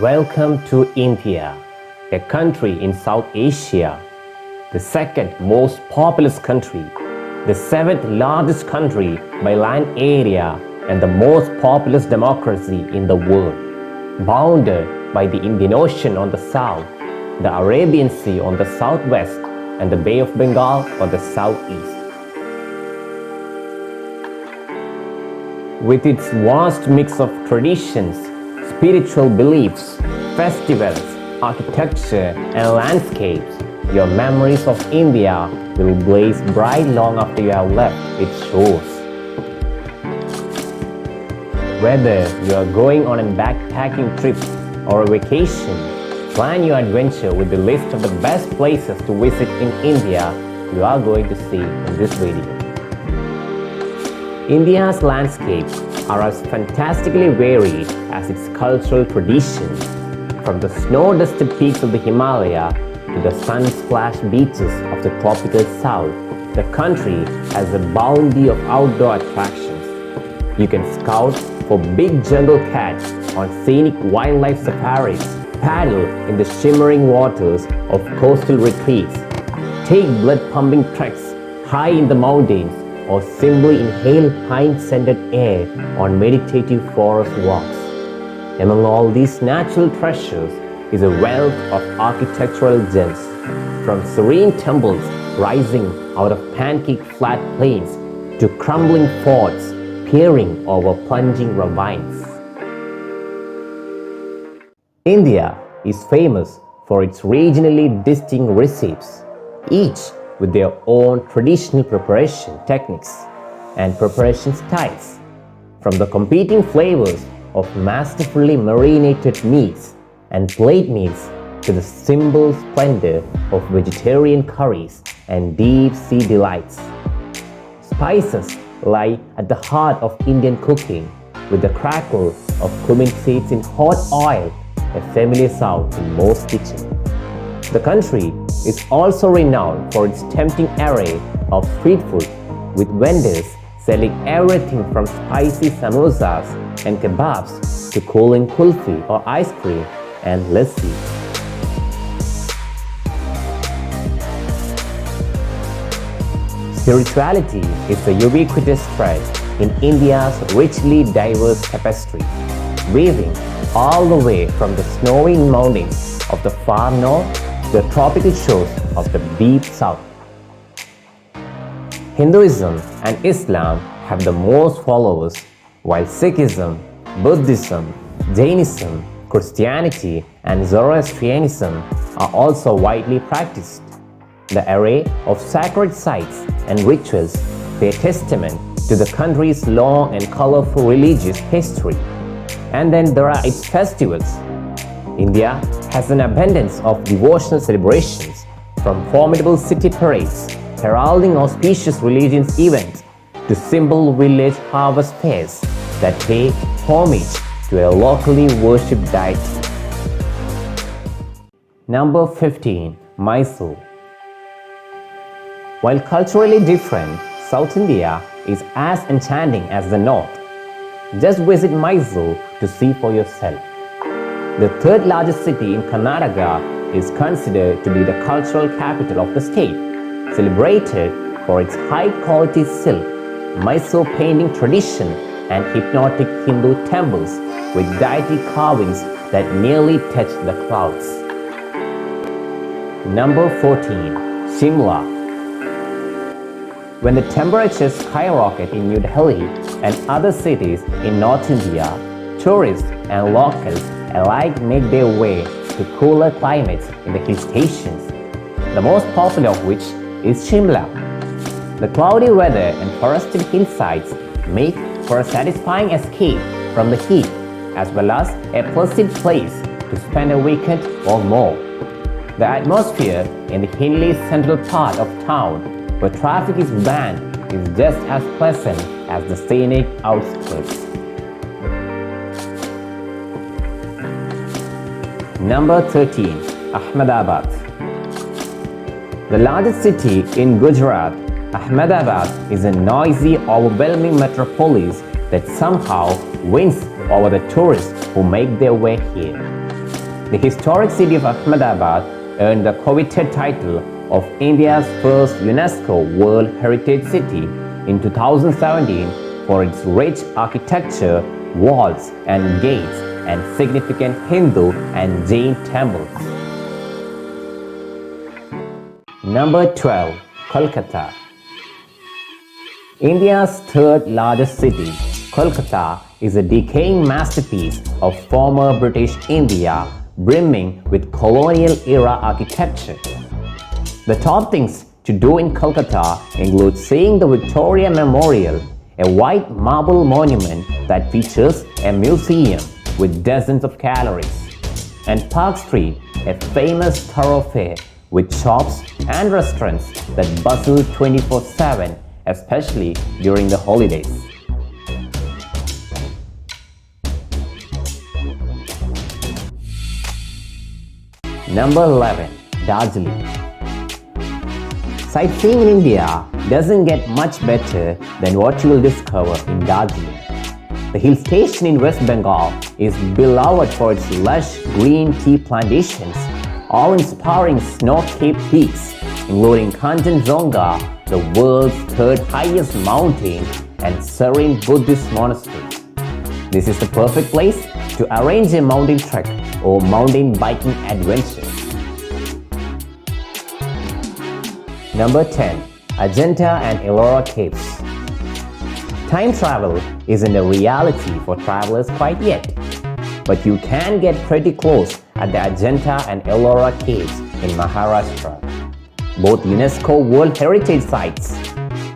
Welcome to India, a country in South Asia, the second most populous country, the seventh largest country by land area, and the most populous democracy in the world, bounded by the Indian Ocean on the south, the Arabian Sea on the southwest, and the Bay of Bengal on the southeast. With its vast mix of traditions, spiritual beliefs, festivals, architecture, and landscapes, your memories of India will blaze bright long after you have left its shores. Whether you are going on a backpacking trip or a vacation, plan your adventure with the list of the best places to visit in India you are going to see in this video. India's landscapes are as fantastically varied as its cultural traditions, from the snow-dusted peaks of the Himalaya to the sun-splashed beaches of the tropical south. The country has a bounty of outdoor attractions. You can scout for big jungle cats on scenic wildlife safaris, paddle in the shimmering waters of coastal retreats, take blood-pumping treks high in the mountains, or simply inhale pine-scented air on meditative forest walks. Among all these natural treasures is a wealth of architectural gems, from serene temples rising out of pancake-flat plains to crumbling forts peering over plunging ravines. India is famous for its regionally distinct recipes, each with their own traditional preparation techniques and preparation styles. From the competing flavors of masterfully marinated meats and plate meals to the simple splendor of vegetarian curries and deep sea delights. Spices lie at the heart of Indian cooking, with the crackle of cumin seeds in hot oil a familiar sound in most kitchens. The country is also renowned for its tempting array of street food, with vendors selling everything from spicy samosas and kebabs to cooling kulfi or ice cream and lassi. Spirituality is a ubiquitous thread in India's richly diverse tapestry, weaving all the way from the snowy mountains of the far north to the tropical shores of the deep south. Hinduism and Islam have the most followers, while Sikhism, Buddhism, Jainism, Christianity, and Zoroastrianism are also widely practiced. The array of sacred sites and rituals bear testament to the country's long and colorful religious history. And then there are its festivals. India has an abundance of devotional celebrations, from formidable city parades heralding auspicious religious events to simple village harvest fairs that pay homage to a locally worshipped deity. Number 15. Mysore. While culturally different, South India is as enchanting as the North. Just visit Mysore to see for yourself. The third largest city in Karnataka is considered to be the cultural capital of the state, celebrated for its high-quality silk, Mysore painting tradition, and hypnotic Hindu temples with deity carvings that nearly touch the clouds. Number 14. Shimla. When the temperatures skyrocket in New Delhi and other cities in North India, tourists and locals alike make their way to cooler climates in the hill stations, the most popular of which is Shimla. The cloudy weather and forested hillsides make for a satisfying escape from the heat, as well as a pleasant place to spend a weekend or more. The atmosphere in the hilly central part of town, where traffic is banned, is just as pleasant as the scenic outskirts. Number 13. Ahmedabad. The largest city in Gujarat, Ahmedabad is a noisy, overwhelming metropolis that somehow wins over the tourists who make their way here. The historic city of Ahmedabad earned the coveted title of India's first UNESCO World Heritage City in 2017 for its rich architecture, walls and gates, and significant Hindu and Jain temples. Number 12. Kolkata. India's third largest city, Kolkata is a decaying masterpiece of former British India, brimming with colonial-era architecture. The top things to do in Kolkata include seeing the Victoria Memorial, a white marble monument that features a museum with dozens of galleries, and Park Street, a famous thoroughfare with shops and restaurants that bustle 24/7, especially during the holidays. Number 11. Darjeeling. Sightseeing in India doesn't get much better than what you will discover in Darjeeling. The hill station in West Bengal is beloved for its lush green tea plantations, awe-inspiring snow-capped peaks, including Kanchenjunga, the world's third highest mountain, and serene Buddhist monasteries. This is the perfect place to arrange a mountain trek or mountain biking adventure. Number 10. Ajanta and Ellora Caves. Time travel isn't a reality for travelers quite yet, but you can get pretty close at the Ajanta and Ellora Caves in Maharashtra. Both UNESCO World Heritage Sites.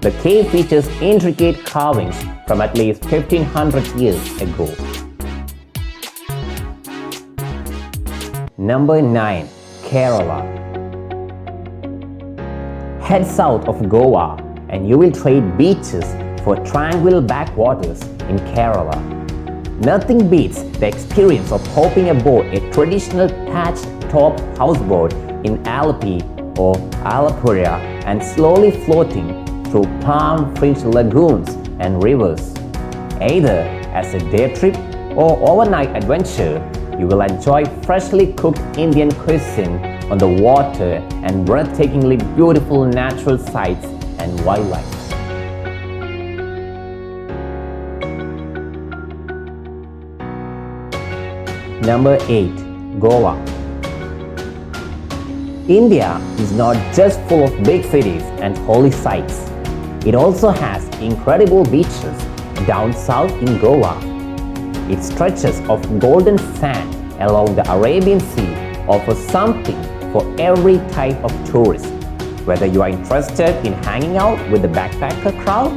The cave features intricate carvings from at least 1500 years ago. Number 9. Kerala. Head south of Goa and you will trade beaches for tranquil backwaters in Kerala. Nothing beats the experience of hopping aboard a traditional thatched-top houseboat in Alleppey or Alappuzha and slowly floating through palm-fringed lagoons and rivers. Either as a day trip or overnight adventure, you will enjoy freshly cooked Indian cuisine on the water and breathtakingly beautiful natural sights and wildlife. Number 8. Goa. India is not just full of big cities and holy sites. It also has incredible beaches down south in Goa. Its stretches of golden sand along the Arabian Sea offers something for every type of tourist. Whether you are interested in hanging out with the backpacker crowd,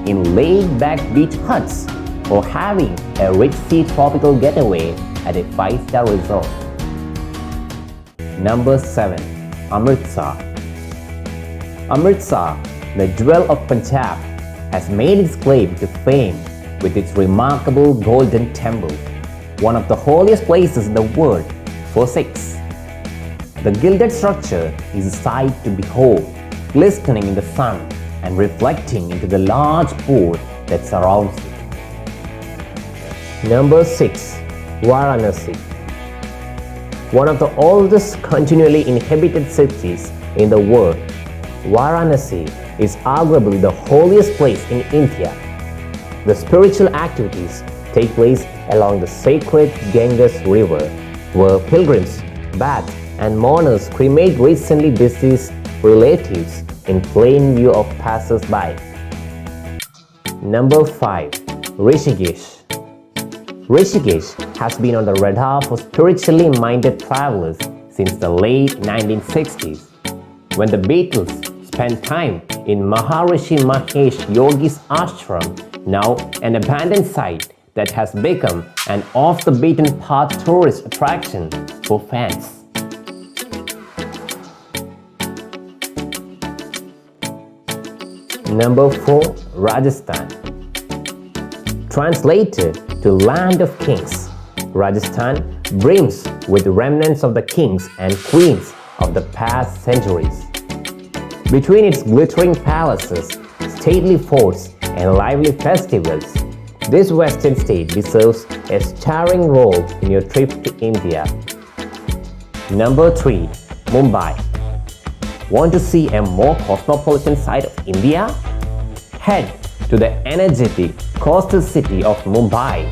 in laid-back beach huts, or having a rich sea tropical getaway at a 5-star resort. Number 7. Amritsar. Amritsar, the jewel of Punjab, has made its claim to fame with its remarkable golden temple, one of the holiest places in the world for Sikhs. The gilded structure is a sight to behold, glistening in the sun and reflecting into the large pool that surrounds it. Number 6. Varanasi. One of the oldest continually inhabited cities in the world, Varanasi is arguably the holiest place in India. The spiritual activities take place along the sacred Ganges River, where pilgrims bathe and mourners cremate recently deceased relatives in plain view of passers-by. Number 5. Rishikesh. Rishikesh has been on the radar for spiritually minded travelers since the late 1960s, when the Beatles spent time in Maharishi Mahesh Yogi's ashram, now an abandoned site that has become an off-the-beaten-path tourist attraction for fans. Number 4. Rajasthan. Translated to Land of Kings, Rajasthan brims with remnants of the kings and queens of the past centuries. Between its glittering palaces, stately forts, and lively festivals, this western state deserves a starring role in your trip to India. Number 3. Mumbai. Want to see a more cosmopolitan side of India? Head to the energetic coastal city of Mumbai,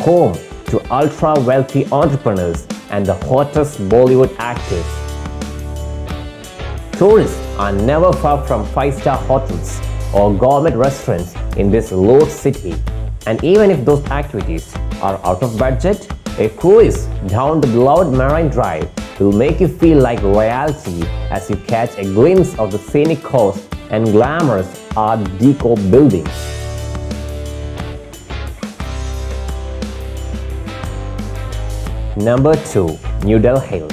home to ultra-wealthy entrepreneurs and the hottest Bollywood actors. Tourists are never far from 5-star hotels or gourmet restaurants in this lost city. And even if those activities are out of budget, a cruise down the beloved Marine Drive will make you feel like royalty as you catch a glimpse of the scenic coast and glamorous Art Deco buildings. Number 2. New Delhi.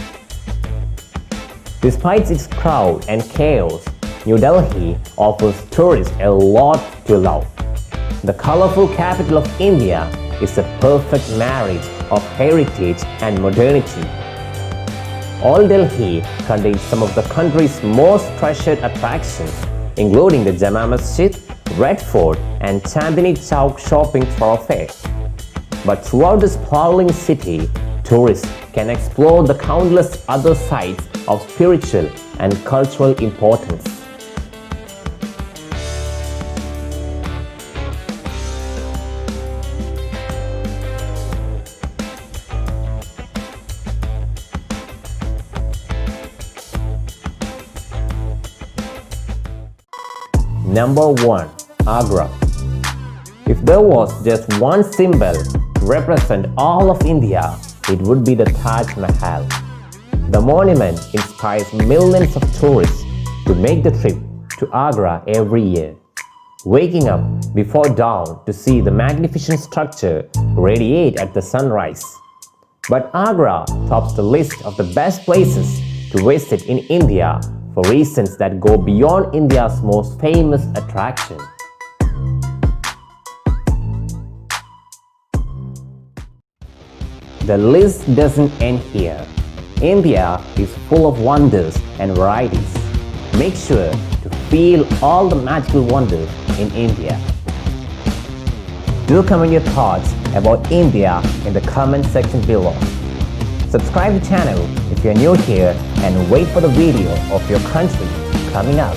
Despite its crowd and chaos, New Delhi offers tourists a lot to love. The colorful capital of India is a perfect marriage of heritage and modernity. Old Delhi contains some of the country's most treasured attractions, including the Jama Masjid, Red Fort, and Chandni Chowk shopping thoroughfare. But throughout this sprawling city, tourists can explore the countless other sites of spiritual and cultural importance. Number 1. Agra. If there was just one symbol to represent all of India, it would be the Taj Mahal. The monument inspires millions of tourists to make the trip to Agra every year, waking up before dawn to see the magnificent structure radiate at the sunrise. But Agra tops the list of the best places to visit in India for reasons that go beyond India's most famous attraction. The list doesn't end here. India is full of wonders and varieties. Make sure to feel all the magical wonders in India. Do comment your thoughts about India in the comment section below. Subscribe to the channel if you're new here and wait for the video of your country coming up.